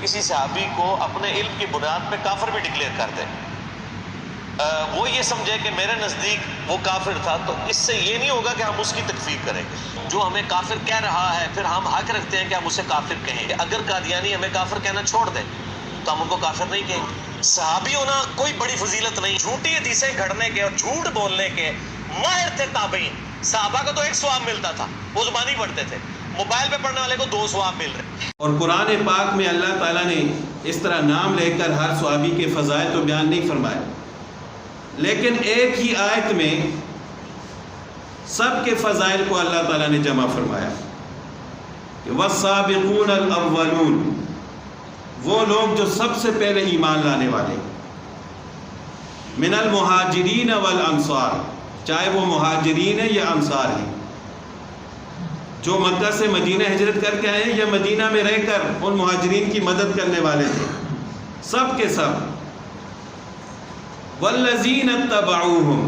کسی صحابی کو اپنے علم کی بنیاد پہ کافر بھی ڈکلیئر کر دے، وہ یہ سمجھے کہ میرے نزدیک وہ کافر تھا، تو اس سے یہ نہیں ہوگا کہ ہم اس کی تکفیر کریں گے۔ جو ہمیں کافر کہہ رہا ہے پھر ہم حق رکھتے ہیں کہ ہم اسے کافر کہیں گے۔ اگر قادیانی ہمیں کافر کہنا چھوڑ دے تو ہم ان کو کافر نہیں کہیں گے۔ صحابی ہونا کوئی بڑی فضیلت نہیں، جھوٹی حدیثیں گھڑنے کے اور جھوٹ بولنے کے ماہر تھے تابعین۔ صحابہ کو تو 1 ثواب ملتا تھا، وہ زبانی پڑھتے تھے، موبائل پہ پڑھنے والے کو 2 ثواب مل رہے۔ اور قرآن پاک میں اللہ تعالیٰ نے اس طرح نام لے کر ہر صحابی کے فضائل تو بیان نہیں فرمائے، لیکن ایک ہی آیت میں سب کے فضائل کو اللہ تعالیٰ نے جمع فرمایا کہ والسابقون الاولون، وہ لوگ جو سب سے پہلے ایمان لانے والے، من المہاجرین والانصار، چاہے وہ مہاجرین ہیں یا انصار ہیں، جو مکہ سے مدینہ ہجرت کر کے آئے ہیں یا مدینہ میں رہ کر ان مہاجرین کی مدد کرنے والے تھے، سب کے سب۔ والذین اتبعوہم،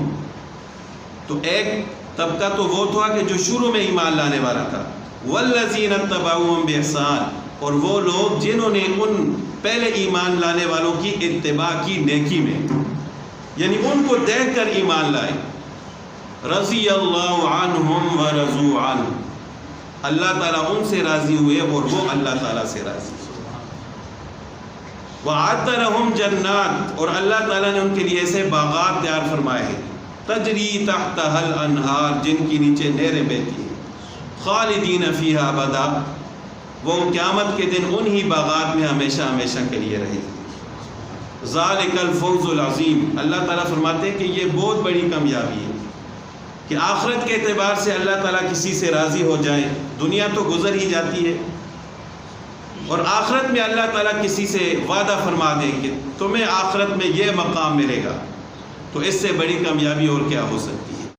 تو ایک طبقہ تو وہ تھا کہ جو شروع میں ایمان لانے والا تھا، والذین اتبعوہم بإحسان، اور وہ لوگ جنہوں نے ان پہلے ایمان لانے والوں کی اتباع کی نیکی میں، یعنی ان کو دیکھ کر ایمان لائے۔ رضی اللہ عنہم ورضوا عنہ، اللہ تعالیٰ ان سے راضی ہوئے اور وہ اللہ تعالیٰ سے راضی ہوئے۔ وَأَعَدَّ لَهُمْ جَنَّاتٍ، اور اللہ تعالیٰ نے ان کے لیے ایسے باغات تیار فرمائے ہیں، تجری تحتها الانہار، جن کی نیچے نہریں بہتی ہیں، خالدین فیہا ابدا، وہ قیامت کے دن انہی باغات میں ہمیشہ ہمیشہ کے لیے رہے گی۔ ذالک الفوز العظیم، اللہ تعالیٰ فرماتے ہیں کہ یہ بہت بڑی کامیابی ہے کہ آخرت کے اعتبار سے اللہ تعالیٰ کسی سے راضی ہو جائے۔ دنیا تو گزر ہی جاتی ہے، اور آخرت میں اللہ تعالیٰ کسی سے وعدہ فرما دیں کہ تمہیں آخرت میں یہ مقام ملے گا، تو اس سے بڑی کامیابی اور کیا ہو سکتی ہے۔